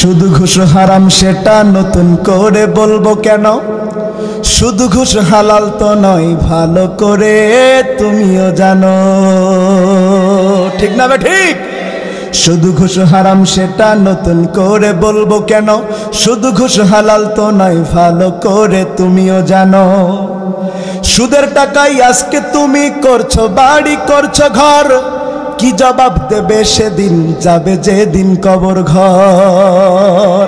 শুধু ঘুষ হারাম সেটা নতুন করে বলবো কেন? শুধু ঘুষ হালাল তো নয়, ভালো করে তুমিও জানো। ঠিক না ঠিক? শুধু ঘুষ হারাম সেটা নতুন করে বলবো কেন? শুধু ঘুষ হালাল তো নয়, ভালো করে তুমিও জানো। সুদের টাকায় আজকে তুমি করছো বাড়ি, করছো ঘর, কি জবাব দেবে সেদিন যাবে যেদিন কবর ঘর।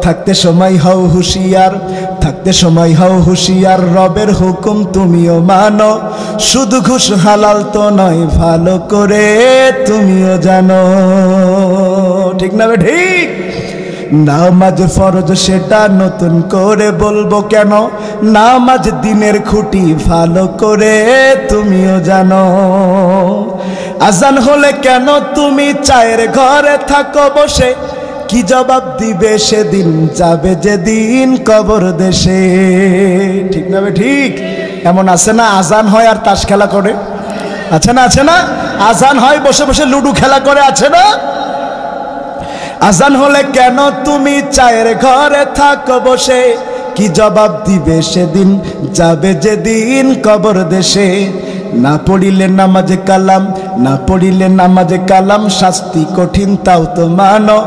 থাকতে সময় হও হুঁশিয়ার, থাকতে সময় হও হুঁশিয়ার, রবের হুকুম তুমিও মানো। শুধু ঘুষ হালাল তো নয়, ভালো করে তুমিও জানো। ঠিক না ঠিক? নামাজ ফরজ সেটা নতুন করে বলবো কেন? নামাজ দিনের খুঁটি, ভালো করে তুমিও জানো। আজান হলে কেন তুমি চায়ের ঘরে থাকো বসে, কি জবাব দিবে সেদিন যাবে যেদিন কবর দেশে। ঠিক না ঠিক? এমন আছে না আজান হয় আর তাস খেলা করে? আছে না? আছে না? আজান হয় বসে বসে লুডু খেলা করে, আছে না? আজান হলে কেন তুমি চায়ের ঘরে থাকো বসে, কি জবাব দিবে সেদিন যাবে যেদিন কবর দেশে। না পড়িলে নামাজে কালাম, না পড়িলে নামাজে কালাম, শাস্তি কঠিন তাও তো মানো।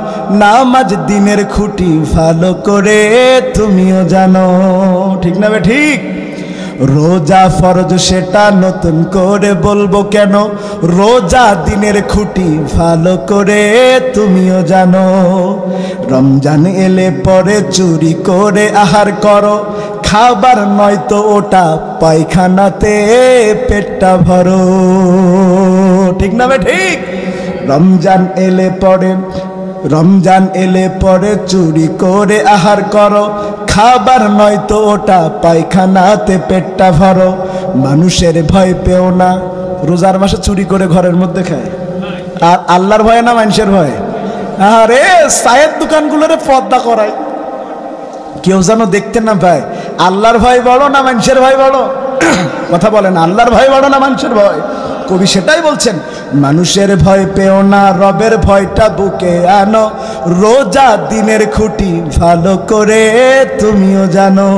নামাজ দিনের খুঁটি, ভালো করে তুমিও জানো। ঠিক না ঠিক? রোজা ফরজ সেটা নতুন করে বলবো কেন? রোজা দিনের খুঁটি, ভালো করে তুমিও জানো। রমজান এলে পরে চুরি করে আহার করো, খাবার নয় তো ওটা পায়খানাতে পেটটা ভরো। ঠিক না ঠিক? রমজান এলে পরে, রমজান এলে পরে চুরি করে আহার করো, খাবার নয় তো ওটা পায়খানাতে পেটটা ভরো। মানুষের ভয় পেও না, রোজার মাসে চুরি করে ঘরের মধ্যে খায়। আর আল্লাহর ভয় না মানুষের ভয়? আরে চায়ের দোকানগুলোরে পর্দা করায়, কেউ যেন দেখতে না পায়। আল্লাহর ভয় বড় না মানুষের ভয় বড়? কথা বলেন, আল্লাহর ভয় বড় না মানুষের ভয়? কবি সেটাই বলছেন, মানুষের ভয় পেও না, রবের ভয়টা বুকে আনো। রোজা দিনের খুঁটি, ভালো করে তুমিও জানো।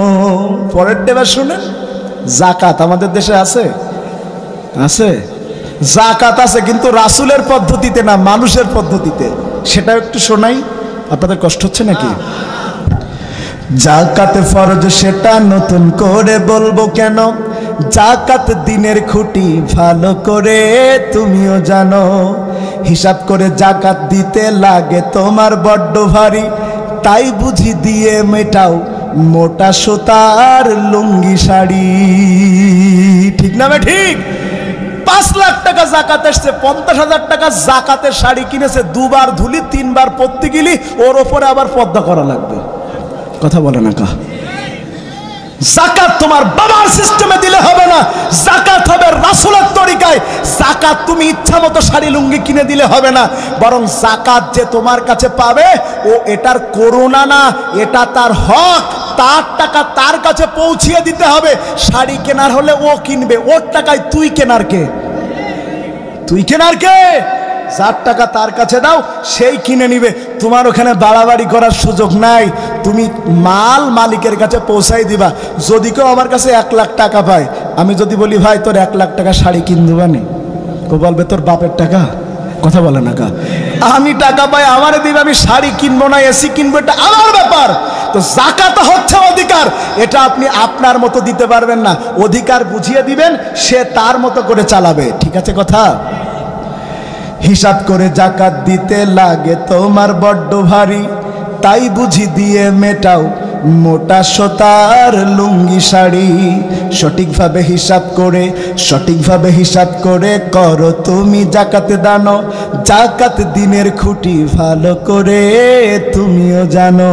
পরের দেবা শুনেন, যাকাত আমাদের দেশে আছে? আছে, যাকাত আছে, কিন্তু রাসূলের পদ্ধতিতে না, মানুষের পদ্ধতিতে। সেটা একটু শোনাই, আপনাদের কষ্ট হচ্ছে নাকি? যাকাত ফরজ সেটা নতুন করে বলবো কেন? যাকাত দিনের খুঁটি, ভালো করে তুমিও জানো। হিসাব করে যাকাত দিতে লাগে তোমার বড্ড ভারী, তাই বুঝি দিয়ে মেটাও মোটা সুতার লুঙ্গি শাড়ি। ঠিক না ঠিক? 5 লাখ টাকা যাকাত এসছে, 50,000 টাকা যাকাতের শাড়ি কিনেছে, 2 বার ধুলি 3 বার পরতে গেলি, ওর ওপরে আবার পর্দা করা লাগবে। কথা বলে না কা? যাকাত তোমার বাবার সিস্টেমে দিলে হবে না, যাকাত হবে রাসূলের তরিকায়। যাকাত তুমি ইচ্ছা মতো শাড়ি লুঙ্গি কিনে দিলে হবে না, বরং যাকাত যে তোমার কাছে পাবে ও এটার করুণা না, এটা তার হক। তার টাকা তার কাছে পৌঁছিয়ে দিতে হবে। শাড়ি কেনার হলে ও কিনবে, ওর টাকায় তুই কেনার কে? তুই কেনার কে? যার টাকা তার কাছে দাও, সেই কিনে নিবে। তোমার ওখানে বাড়াবাড়ি করার সুযোগ নাই, তুমি মাল মালিকের কাছে পৌঁছাই দিবা। যদি কেউ আমার কাছে 1 লাখ টাকা পায়, আমি যদি বলি ভাই তোর 1 লাখ টাকা শাড়ি কিন দেবানি, ও বলবে তোর বাপের টাকা। কথা বলে না কা? আমি টাকা পাই, আমারে দিবে, আমি শাড়ি কিনবো না এসি কিনবো, এটা আমার ব্যাপার। তো যাকাত হচ্ছে অধিকার, এটা আপনি আপনার মতো দিতে পারবেন না। অধিকার বুঝিয়ে দিবেন, সে তার মতো করে চালাবে। ঠিক আছে কথা? হিসাব করে যাকাত দিতে লাগে তোমার বড্ড ভারী, তাই বুঝি দিয়ে মেটাও মোটা সুতার লুঙ্গি শাড়ি। সঠিকভাবে হিসাব করে, সঠিকভাবে হিসাব করে করো তুমি যাকাতে দান। যাকাত দিনের খুঁটি, ভালো করে তুমিও জানো।